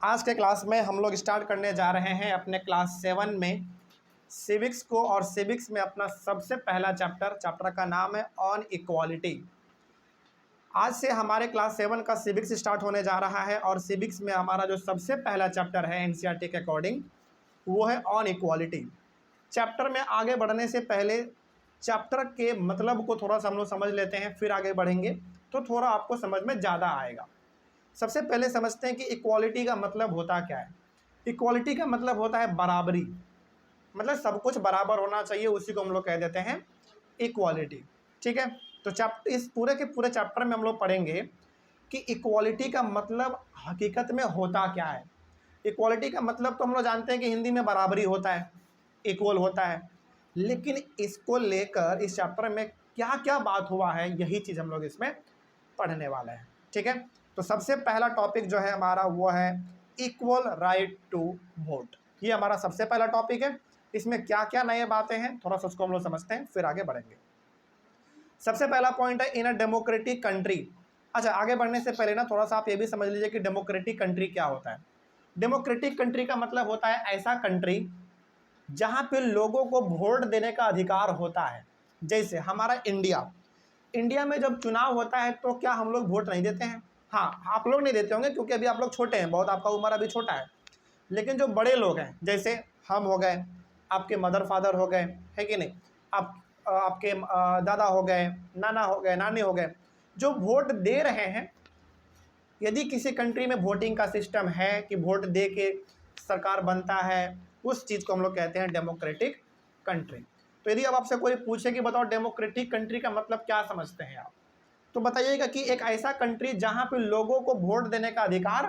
आज के क्लास में हम लोग स्टार्ट करने जा रहे हैं अपने क्लास 7 में सिविक्स को। और सिविक्स में अपना सबसे पहला चैप्टर का नाम है ऑन इक्वालिटी। आज से हमारे क्लास 7 का सिविक्स स्टार्ट होने जा रहा है और सिविक्स में हमारा जो सबसे पहला चैप्टर है एनसीईआरटी के अकॉर्डिंग वो है ऑन इक्वालिटी। चैप्टर में आगे बढ़ने से पहले चैप्टर के मतलब को थोड़ा सा हम लोग समझ लेते हैं, फिर आगे बढ़ेंगे तो थोड़ा आपको समझ में ज़्यादा आएगा। सबसे पहले समझते हैं कि इक्वालिटी का मतलब होता क्या है। इक्वालिटी का मतलब होता है बराबरी, मतलब सब कुछ बराबर होना चाहिए, उसी को हम लोग कह देते हैं इक्वालिटी। ठीक है, तो इस पूरे के पूरे चैप्टर में हम लोग पढ़ेंगे कि इक्वालिटी का मतलब हकीकत में होता क्या है। इक्वालिटी का मतलब तो हम लोग जानते हैं कि हिंदी में बराबरी होता है, इक्वल होता है, लेकिन इसको लेकर इस चैप्टर में क्या क्या बात हुआ है यही चीज़ हम लोग इसमें पढ़ने वाले हैं। ठीक है, तो सबसे पहला टॉपिक जो है हमारा वो है इक्वल राइट टू वोट। ये हमारा सबसे पहला टॉपिक है। इसमें क्या क्या नए बातें हैं थोड़ा सा उसको हम लोग समझते हैं, फिर आगे बढ़ेंगे। सबसे पहला पॉइंट है इन अ डेमोक्रेटिक कंट्री। अच्छा, आगे बढ़ने से पहले ना थोड़ा सा आप ये भी समझ लीजिए कि डेमोक्रेटिक कंट्री क्या होता है। डेमोक्रेटिक कंट्री का मतलब होता है ऐसा कंट्री जहाँ पे लोगों को वोट देने का अधिकार होता है। जैसे हमारा इंडिया में जब चुनाव होता है तो क्या हम लोग वोट नहीं देते हैं? हाँ, आप लोग नहीं देते होंगे क्योंकि अभी आप लोग छोटे हैं बहुत, आपका उम्र अभी छोटा है। लेकिन जो बड़े लोग हैं जैसे हम हो गए, आपके मदर फादर हो गए, है कि नहीं, आपके दादा हो गए, नाना हो गए, नानी हो गए, जो वोट दे रहे हैं, यदि किसी कंट्री में वोटिंग का सिस्टम है कि वोट दे के सरकार बनता है, उस चीज़ को हम लोग कहते हैं डेमोक्रेटिक कंट्री। तो यदि अब आपसे कोई पूछे कि बताओ डेमोक्रेटिक कंट्री का मतलब क्या समझते हैं आप, तो बताइएगा कि एक ऐसा कंट्री जहां पे लोगों को वोट देने का अधिकार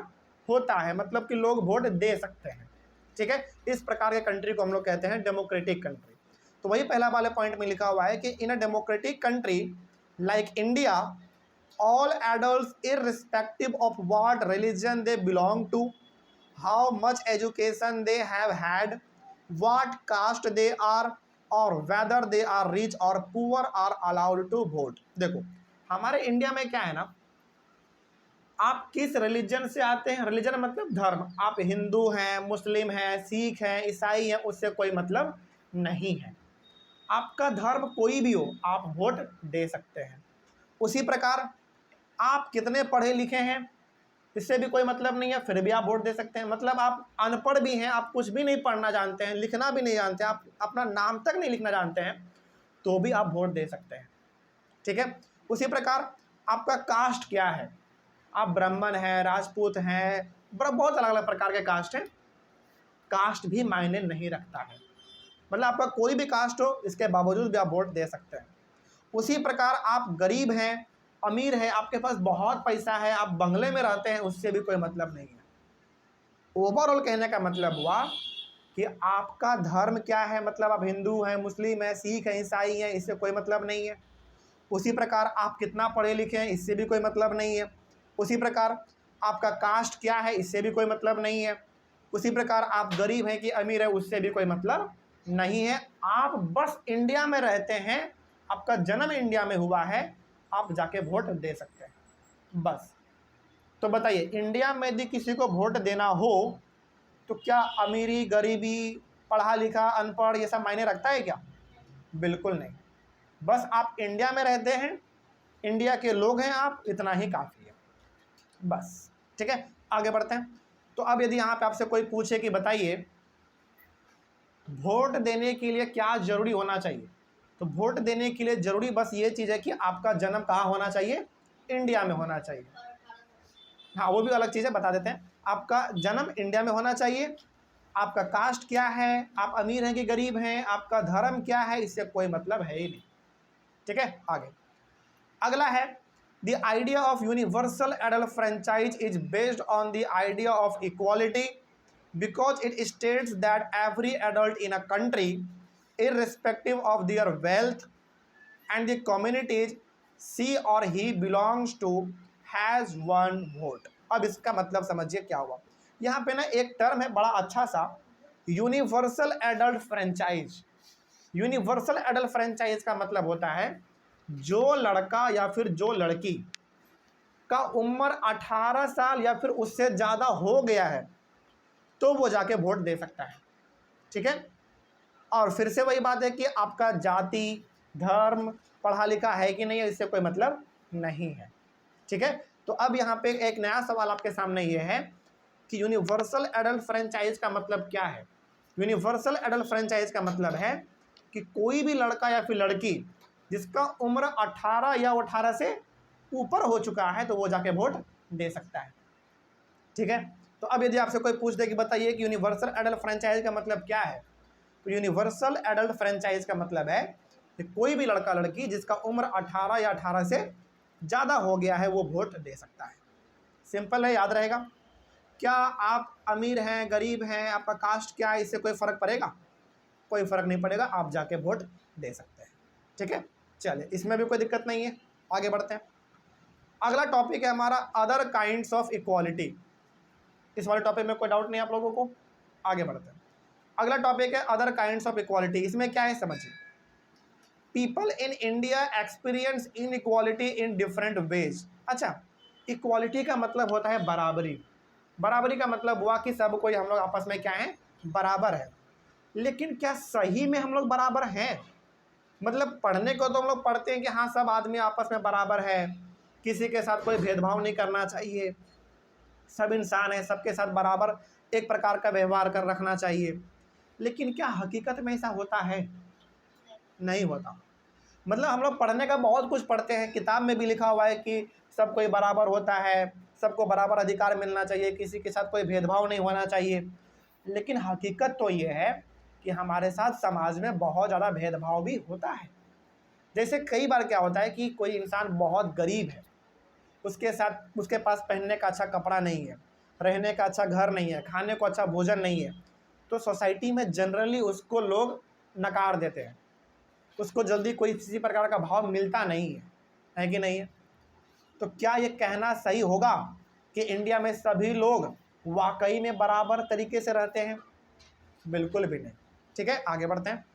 होता है, मतलब कि लोग वोट दे सकते हैं। ठीक है, इस प्रकार के कंट्री को हम लोग कहते हैं डेमोक्रेटिक कंट्री। तो वही पहला वाले पॉइंट में लिखा हुआ है कि in a democratic country like India all adults irrespective of what religion they belong to, how much education they have had, what caste they are, और whether they are rich or poor are allowed to vote। देखो हमारे India में क्या है ना, आप किस religion से आते हैं, रिलीजन मतलब धर्म, आप हिंदू हैं, मुस्लिम हैं, सिख हैं, ईसाई हैं, उससे कोई मतलब नहीं है। आपका धर्म कोई भी हो आप वोट दे सकते हैं। उसी प्रकार आप कितने पढ़े लिखे हैं इससे भी कोई मतलब नहीं है, फिर भी आप वोट दे सकते हैं। मतलब आप अनपढ़ भी हैं, आप कुछ भी नहीं पढ़ना जानते हैं, लिखना भी नहीं जानते, आप अपना नाम तक नहीं लिखना जानते हैं, तो भी आप वोट दे सकते हैं। ठीक है, उसी प्रकार आपका कास्ट क्या है, आप ब्राह्मण हैं, राजपूत हैं, बहुत अलग अलग प्रकार के कास्ट हैं, कास्ट भी मायने नहीं रखता है। मतलब आपका कोई भी कास्ट हो इसके बावजूद भी आप वोट दे सकते हैं। उसी प्रकार आप गरीब हैं, अमीर है, आपके पास बहुत पैसा है, आप बंगले में रहते हैं, उससे भी कोई मतलब नहीं है। ओवरऑल कहने का मतलब हुआ कि आपका धर्म क्या है, मतलब आप हिंदू हैं, मुस्लिम हैं, सिख हैं, ईसाई हैं, इससे कोई मतलब नहीं है। उसी प्रकार आप कितना पढ़े लिखे हैं इससे भी कोई मतलब नहीं है। उसी प्रकार आपका कास्ट क्या है इससे भी कोई मतलब नहीं है। उसी प्रकार आप गरीब हैं कि अमीर है उससे भी कोई मतलब नहीं है। आप बस इंडिया में रहते हैं, आपका जन्म इंडिया में हुआ है, आप जाके वोट दे सकते हैं बस। तो बताइए इंडिया में यदि किसी को वोट देना हो तो क्या अमीरी, गरीबी, पढ़ा लिखा, अनपढ़ ये सब मायने रखता है क्या? बिल्कुल नहीं। बस आप इंडिया में रहते हैं, इंडिया के लोग हैं आप, इतना ही काफ़ी है बस। ठीक है, आगे बढ़ते हैं। तो अब यदि यहाँ पे आपसे कोई पूछे कि बताइए वोट देने के लिए क्या जरूरी होना चाहिए, तो वोट देने के लिए जरूरी बस ये चीज़ है कि आपका जन्म कहाँ होना चाहिए, इंडिया में होना चाहिए। हाँ, वो भी अलग चीज़ है, बता देते हैं। आपका जन्म इंडिया में होना चाहिए, आपका कास्ट क्या है, आप अमीर हैं कि गरीब हैं, आपका धर्म क्या है, इससे कोई मतलब है ही नहीं। ठीक है, आगे अगला है the idea of universal adult franchise is based on the idea of equality because it states that every adult in a country irrespective of their wealth and the communities she or he belongs to has one vote। अब इसका मतलब समझिए क्या हुआ। यहाँ पे ना एक टर्म है बड़ा अच्छा सा, universal adult franchise. Universal adult franchise का मतलब होता है जो लड़का या फिर जो लड़की का उम्र 18 साल या फिर उससे ज़्यादा हो गया है, तो वो जाके वोट दे सकता है। ठीक है, और फिर से वही बात है कि आपका जाति, धर्म, पढ़ा लिखा है कि नहीं है, इससे कोई मतलब नहीं है। ठीक है, तो अब यहाँ पे एक नया सवाल आपके सामने ये है कि यूनिवर्सल एडल्ट फ्रेंचाइज का मतलब क्या है। यूनिवर्सल एडल्ट फ्रेंचाइज का मतलब है कि कोई भी लड़का या फिर लड़की जिसका उम्र 18 या 18 से ऊपर हो चुका है तो वो जाके वोट दे सकता है। ठीक है, तो अब यदि आपसे कोई पूछ दे कि बताइए कि यूनिवर्सल एडल्ट फ्रेंचाइज का मतलब क्या है, तो यूनिवर्सल एडल्ट फ्रेंचाइज का मतलब है कि कोई भी लड़का लड़की जिसका उम्र 18 या 18 से ज़्यादा हो गया है वो वोट दे सकता है। सिंपल है, याद रहेगा। क्या आप अमीर हैं, गरीब हैं, आपका कास्ट क्या है, इससे कोई फ़र्क पड़ेगा? कोई फ़र्क नहीं पड़ेगा, आप जाके वोट दे सकते हैं। ठीक है, चलिए, इसमें भी कोई दिक्कत नहीं है, आगे बढ़ते हैं। अगला टॉपिक है हमारा अदर काइंड्स ऑफ इक्वालिटी। इस वाले टॉपिक में कोई डाउट नहीं आप लोगों को, आगे बढ़ते हैं। अगला टॉपिक है अदर काइंड्स ऑफ इक्वालिटी। इसमें क्या है समझिए। People in India experience inequality in different ways. अच्छा, इक्वालिटी का मतलब होता है बराबरी। बराबरी का मतलब हुआ कि सब कोई हम लोग आपस में क्या है, बराबर है। लेकिन क्या सही में हम लोग बराबर हैं? मतलब पढ़ने को तो हम लोग पढ़ते हैं कि हाँ सब आदमी आपस में बराबर है, किसी के साथ कोई भेदभाव नहीं करना चाहिए, सब इंसान है, सबके साथ बराबर एक प्रकार का व्यवहार कर रखना चाहिए। लेकिन क्या हकीकत में ऐसा होता है? नहीं होता। मतलब हम लोग पढ़ने का बहुत कुछ पढ़ते हैं, किताब में भी लिखा हुआ है कि सब कोई बराबर होता है, सबको बराबर अधिकार मिलना चाहिए, किसी के साथ कोई भेदभाव नहीं होना चाहिए। लेकिन हकीकत तो ये है कि हमारे साथ समाज में बहुत ज़्यादा भेदभाव भी होता है। जैसे कई बार क्या होता है कि कोई इंसान बहुत गरीब है, उसके पास पहनने का अच्छा कपड़ा नहीं है, रहने का अच्छा घर नहीं है, खाने को अच्छा भोजन नहीं है, तो सोसाइटी में जनरली उसको लोग नकार देते हैं, उसको जल्दी कोई किसी प्रकार का भाव मिलता नहीं है कि नहीं है? तो क्या ये कहना सही होगा कि इंडिया में सभी लोग वाकई में बराबर तरीके से रहते हैं? बिल्कुल भी नहीं। ठीक है, आगे बढ़ते हैं।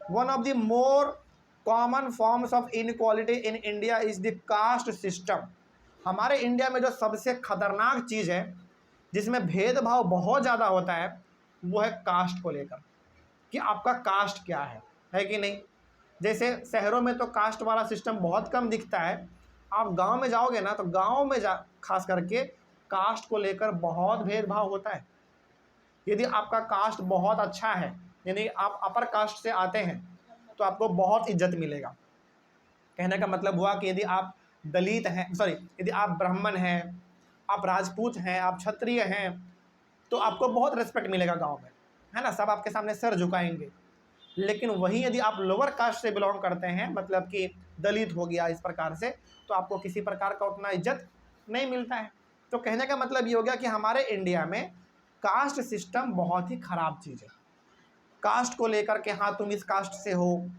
One of the more common forms of inequality in India is the caste system. हमारे इंडिया में जो सबसे खतरनाक चीज़ है जिसमें भेदभाव बहुत ज़्यादा होता है वो है कास्ट को लेकर, कि आपका कास्ट क्या है कि नहीं? जैसे शहरों में तो कास्ट वाला सिस्टम बहुत कम दिखता है, आप गांव में जाओगे ना तो गांव में खास करके कास्ट को लेकर बहुत भेदभाव होता है। यदि आपका कास्ट बहुत अच्छा है, यानी आप अपर कास्ट से आते हैं, तो आपको बहुत इज्जत मिलेगा। कहने का मतलब हुआ कि यदि आप दलित हैं, यदि आप ब्राह्मण हैं, आप राजपूत हैं, आप क्षत्रिय हैं, तो आपको बहुत रिस्पेक्ट मिलेगा गांव में, है ना? सब आपके सामने सर झुकाएंगे। लेकिन वहीं यदि आप लोअर कास्ट से बिलोंग करते हैं, मतलब कि दलित हो गया इस प्रकार से, तो आपको किसी प्रकार का उतना इज्जत नहीं मिलता है। तो कहने का मतलब ये हो गया कि हमारे इंडिया में कास्ट सिस्टम बहुत ही ख़राब चीज़ है। कास्ट को लेकर के, हाँ तुम इस कास्ट से हो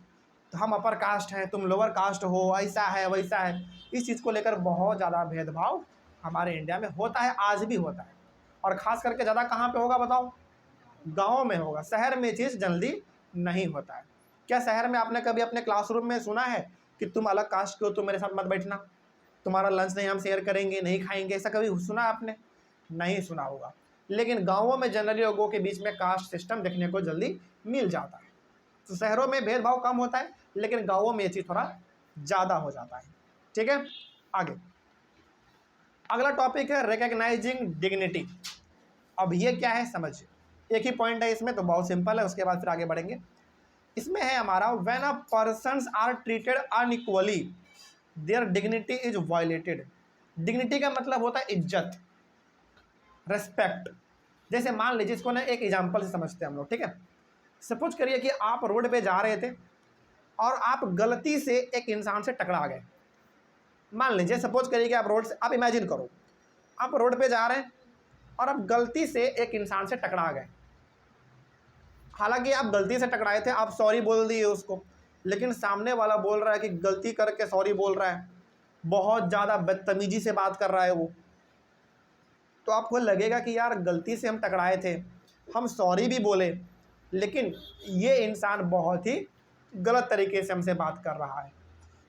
तो हम अपर कास्ट हैं, तुम लोअर कास्ट हो, ऐसा है वैसा है, इस चीज़ को लेकर बहुत ज़्यादा भेदभाव हमारे इंडिया में होता है, आज भी होता है। और ख़ास करके ज़्यादा कहाँ पे होगा बताओ? गाँव में होगा। शहर में चीज़ जल्दी नहीं होता है। क्या शहर में आपने कभी अपने क्लासरूम में सुना है कि तुम अलग कास्ट के हो, तुम मेरे साथ मत बैठना, तुम्हारा लंच नहीं हम शेयर करेंगे, नहीं खाएंगे? ऐसा कभी सुना आपने? नहीं सुना होगा। लेकिन गाँवों में जनरली लोगों के बीच में कास्ट सिस्टम देखने को जल्दी मिल जाता है। तो शहरों में भेदभाव कम होता है, लेकिन गाँवों में ये चीज़ थोड़ा ज़्यादा हो जाता है। ठीक है, आगे अगला टॉपिक है रिकग्नाइजिंग डिग्निटी। अब ये क्या है समझिए, एक ही पॉइंट है इसमें, तो बहुत सिंपल है, उसके बाद फिर आगे बढ़ेंगे। इसमें है हमारा when a persons are treated unequally their dignity is violated. Dignity का मतलब होता है इज्जत, रेस्पेक्ट। जैसे मान लीजिए, इसको ना एक एग्जांपल से समझते हैं हम लोग। ठीक है, सपोज करिए कि आप रोड पे जा रहे थे और आप गलती से एक इंसान से टकरा गए। मान लीजिए, सपोज करिए कि आप इमेजिन करो, आप रोड पे जा रहे हैं और आप गलती से एक इंसान से टकरा गए। हालांकि आप गलती से टकराए थे, आप सॉरी बोल दिए उसको, लेकिन सामने वाला बोल रहा है कि गलती करके सॉरी बोल रहा है, बहुत ज़्यादा बदतमीजी से बात कर रहा है वो। तो आपको लगेगा कि यार गलती से हम टकराए थे, हम सॉरी भी बोले, लेकिन ये इंसान बहुत ही गलत तरीके से हमसे बात कर रहा है।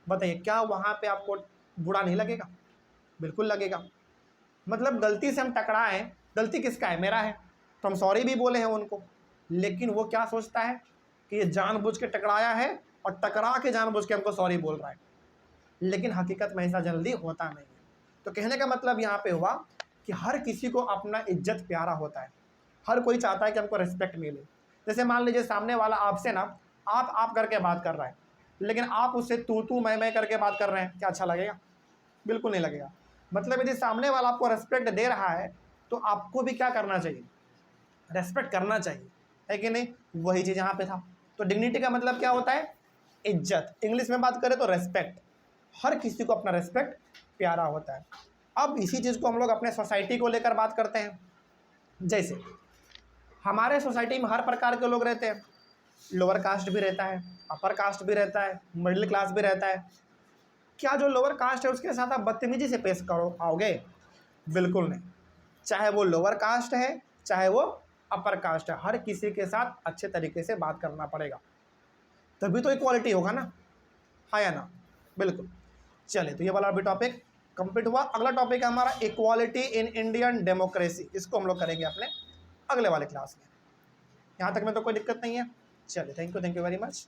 बताइए, क्या वहाँ पे आपको बुरा नहीं लगेगा? बिल्कुल लगेगा। मतलब गलती से हम टकराए, गलती किसका है? मेरा है। तो हम सॉरी भी बोले हैं उनको, लेकिन वो क्या सोचता है कि ये जानबूझ के टकराया है और टकरा के जानबूझ के हमको सॉरी बोल रहा है, लेकिन हकीकत में ऐसा जल्दी होता नहीं है। तो कहने का मतलब यहाँ पे हुआ कि हर किसी को अपना इज्जत प्यारा होता है, हर कोई चाहता है कि हमको रिस्पेक्ट मिले। जैसे मान लीजिए सामने वाला आपसे ना आप करके बात कर रहा है, लेकिन आप उससे तू मैं करके बात कर रहे हैं, क्या अच्छा लगेगा? बिल्कुल नहीं लगेगा। मतलब यदि सामने वाला आपको रिस्पेक्ट दे रहा है तो आपको भी क्या करना चाहिए? रेस्पेक्ट करना चाहिए, है कि नहीं? वही चीज़ यहाँ पे था। तो डिग्निटी का मतलब क्या होता है? इज्जत। इंग्लिश में बात करें तो रेस्पेक्ट। हर किसी को अपना रेस्पेक्ट प्यारा होता है। अब इसी चीज़ को हम लोग अपने सोसाइटी को लेकर बात करते हैं। जैसे हमारे सोसाइटी में हर प्रकार के लोग रहते हैं, लोअर कास्ट भी रहता है, अपर कास्ट भी रहता है, मिडिल क्लास भी रहता है। क्या जो लोअर कास्ट है उसके साथ आप बदतमीजी से पेश करो आओगे? बिल्कुल नहीं। चाहे वो लोअर कास्ट है, चाहे वो अपर कास्ट है, हर किसी के साथ अच्छे तरीके से बात करना पड़ेगा, तभी तो इक्वालिटी होगा ना, हाँ या ना? बिल्कुल। चलिए, तो ये वाला भी टॉपिक कंप्लीट हुआ। अगला टॉपिक है हमारा इक्वालिटी इन इंडियन डेमोक्रेसी। इसको हम लोग करेंगे अपने अगले वाले क्लास में। यहाँ तक में तो कोई दिक्कत नहीं है। चलिए, थैंक यू वेरी मच।